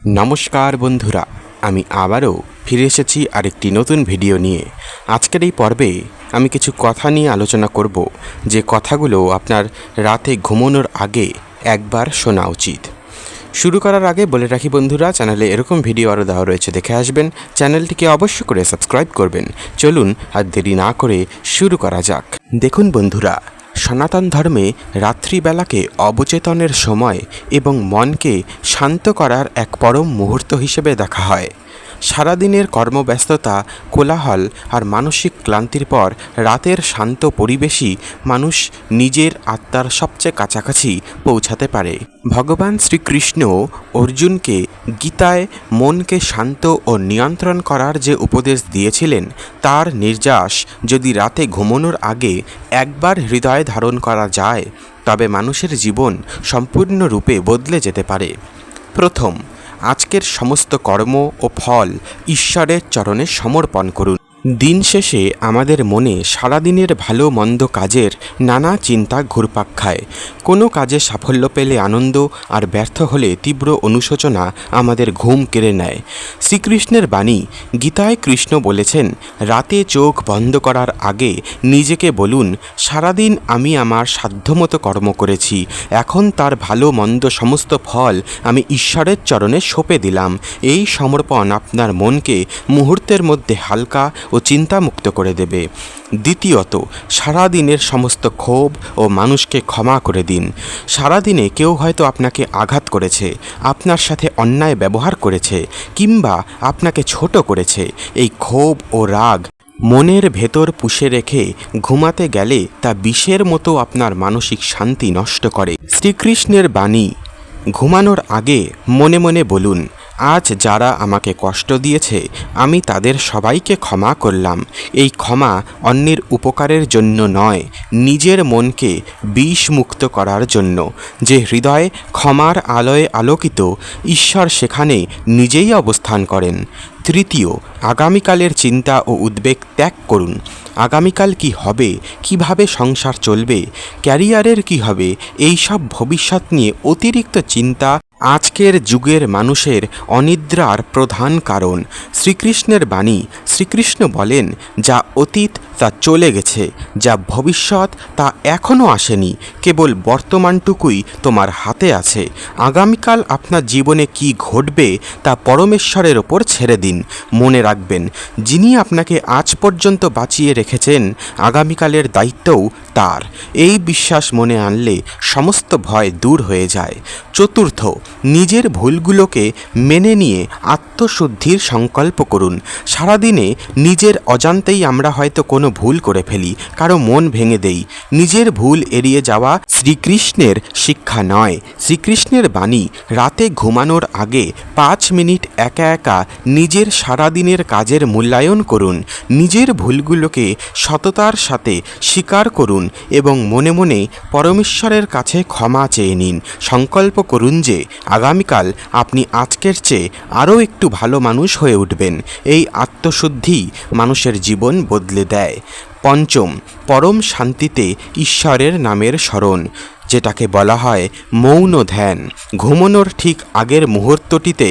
নমস্কার বন্ধুরা, আমি আবারও ফিরে এসেছি আরেকটি নতুন ভিডিও নিয়ে। আজকের এই পর্বে আমি কিছু কথা নিয়ে আলোচনা করব, যে কথাগুলো আপনার রাতে ঘুমানোর আগে একবার শোনা উচিত। শুরু করার আগে বলে রাখি বন্ধুরা, চ্যানেলে এরকম ভিডিও আরও দেওয়া রয়েছে, দেখে আসবেন। চ্যানেলটিকে অবশ্য করে সাবস্ক্রাইব করবেন। চলুন আর দেরি না করে শুরু করা যাক। দেখুন বন্ধুরা, সনাতন ধর্মে রাত্রিবেলাকে অবচেতনের সময় এবং মনকে শান্ত করার এক পরম মুহূর্ত হিসেবে দেখা হয়। সারাদিনের কর্মব্যস্ততা, কোলাহল আর মানসিক ক্লান্তির পর রাতের শান্ত পরিবেশই মানুষ নিজের আত্মার সবচেয়ে কাছাকাছি পৌঁছাতে পারে। ভগবান শ্রীকৃষ্ণ অর্জুনকে গীতায় মনকে শান্ত ও নিয়ন্ত্রণ করার যে উপদেশ দিয়েছিলেন, তার নির্যাস যদি রাতে ঘুমানোর আগে একবার হৃদয়ে ধারণ করা যায়, তবে মানুষের জীবন সম্পূর্ণরূপে বদলে যেতে পারে। প্রথম, আজকের সমস্ত কর্ম ও ফল ঈশ্বরের চরণে সমর্পণ করুন। দিন শেষে আমাদের মনে সারাদিনের ভালো মন্দ কাজের নানা চিন্তা ঘুরপাক খায়। কোনো কাজে সাফল্য পেলে আনন্দ, আর ব্যর্থ হলে তীব্র অনুশোচনা আমাদের ঘুম কেড়ে নেয়। শ্রীকৃষ্ণের বাণী গীতায় কৃষ্ণ বলেছেন, রাতে চোখ বন্ধ করার আগে নিজেকে বলুন, সারাদিন আমি আমার সাধ্যমতো কর্ম করেছি, এখন তার ভালো মন্দ সমস্ত ফল আমি ঈশ্বরের চরণে সঁপে দিলাম। এই সমর্পণ আপনার মনকে মুহূর্তের মধ্যে হালকা ও চিন্তামুক্ত করে দেবে। দ্বিতীয়ত, সারাদিনের সমস্ত ক্ষোভ ও মানুষকে ক্ষমা করে দিন। সারাদিনে কেউ হয়তো আপনাকে আঘাত করেছে, আপনার সাথে অন্যায় ব্যবহার করেছে, কিংবা আপনাকে ছোট করেছে। এই ক্ষোভ ও রাগ মনের ভেতর পুষে রেখে ঘুমাতে গেলে তা বিষের মতো আপনার মানসিক শান্তি নষ্ট করে। শ্রীকৃষ্ণের বাণী ঘুমানোর আগে মনে মনে বলুন, আজ যারা আমাকে কষ্ট দিয়েছে আমি তাদের সবাইকে ক্ষমা করলাম। এই ক্ষমা অন্যের উপকারের জন্য নয়, নিজের মনকে বিষমুক্ত করার জন্য। যে হৃদয় ক্ষমার আলোয় আলোকিত, ঈশ্বর সেখানে নিজেই অবস্থান করেন। তৃতীয়, আগামীকালের চিন্তা ও উদ্বেগ ত্যাগ করুন। আগামীকাল কি হবে, কিভাবে সংসার চলবে, ক্যারিয়ারের কি হবে, এইসব ভবিষ্যৎ নিয়ে অতিরিক্ত চিন্তা আজকের যুগের মানুষের অনিদ্রার প্রধান কারণ। শ্রীকৃষ্ণের বাণী, শ্রীকৃষ্ণ বলেন, যা অতীত তা চলে গেছে, যা ভবিষ্যৎ তা এখনও আসেনি, কেবল বর্তমানটুকুই তোমার হাতে আছে। আগামীকাল আপনার জীবনে কি ঘটবে তা পরমেশ্বরের ওপর ছেড়ে দিন। মনে রাখবেন, যিনি আপনাকে আজ পর্যন্ত বাঁচিয়ে রেখেছেন, আগামীকালের দায়িত্বও তার। এই বিশ্বাস মনে আনলে সমস্ত ভয় দূর হয়ে যায়। চতুর্থ, নিজের ভুলগুলোকে মেনে নিয়ে আত্মশুদ্ধির সংকল্প করুন। সারাদিনে নিজের অজান্তেই আমরা হয়তো কোনো ভুল করে ফেলি, কারো মন ভেঙে দেই। নিজের ভুল এড়িয়ে যাওয়া শ্রীকৃষ্ণের শিক্ষা নয়। শ্রীকৃষ্ণের বাণী, রাতে ঘুমানোর আগে 5 মিনিট একা একা নিজের সারাদিনের কাজের মূল্যায়ন করুন। নিজের ভুলগুলোকে সততার সাথে স্বীকার করুন এবং মনে মনে পরমেশ্বরের কাছে ক্ষমা চেয়ে নিন। সংকল্প করুন যে আগামীকাল আপনি আজকের চেয়ে আরও একটু ভালো মানুষ হয়ে উঠবেন। এই আত্মশুদ্ধি মানুষের জীবন বদলে দেয়। পঞ্চম, পরম শান্তিতে ঈশ্বরের নামের স্মরণ, যেটাকে বলা হয় মৌন ধ্যান। ঘুমানোর ঠিক আগের মুহূর্তটিতে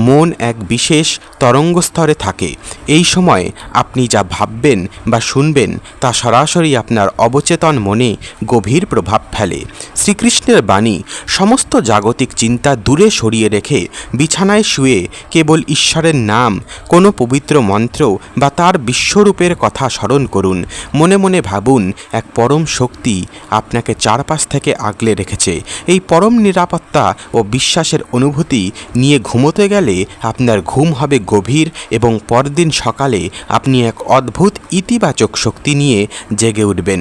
মন এক বিশেষ তরঙ্গস্তরে থাকে। এই সময় আপনি যা ভাববেন বা শুনবেন তা সরাসরি আপনার অবচেতন মনে গভীর প্রভাব ফেলে। শ্রীকৃষ্ণের বাণী, সমস্ত জাগতিক চিন্তা দূরে সরিয়ে রেখে বিছানায় শুয়ে কেবল ঈশ্বরের নাম, কোনো পবিত্র মন্ত্র বা তার বিশ্বরূপের কথা স্মরণ করুন। মনে মনে ভাবুন, এক পরম শক্তি আপনাকে চারপাশ থেকে আগলে রেখেছে। এই পরম নিরাপত্তা ও বিশ্বাসের অনুভূতি নিয়ে ঘুমোতে গেলে আপনার ঘুম হবে গভীর এবং পরদিন সকালে আপনি এক অদ্ভুত ইতিবাচক শক্তি নিয়ে জেগে উঠবেন।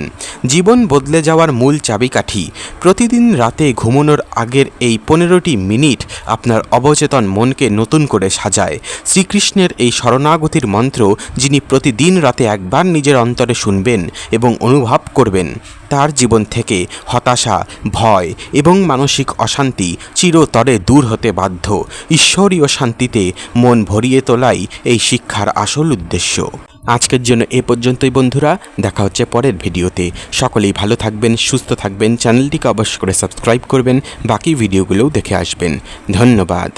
জীবন বদলে যাওয়ার মূল চাবিকাঠি, প্রতিদিন রাতে ঘুমানোর আগের এই 15টি মিনিট আপনার অবচেতন মনকে নতুন করে সাজায়। শ্রীকৃষ্ণের এই শরণাগতির মন্ত্র যিনি প্রতিদিন রাতে একবার নিজের অন্তরে শুনবেন এবং অনুভব করবেন, তার জীবন থেকে হতাশা, ভয় এবং মানসিক অশান্তি চিরতরে দূর হতে বাধ্য। ঈশ্বরীয় শান্তিতে মন ভরিয়ে তোলাই এই শিক্ষার আসল উদ্দেশ্য। আজকের জন্য এ পর্যন্তই বন্ধুরা, দেখা হচ্ছে পরের ভিডিওতে। সকলেই ভালো থাকবেন, সুস্থ থাকবেন, চ্যানেলটিকে অবশ্যই করে সাবস্ক্রাইব করবেন, বাকি ভিডিওগুলোও দেখে আসবেন। ধন্যবাদ।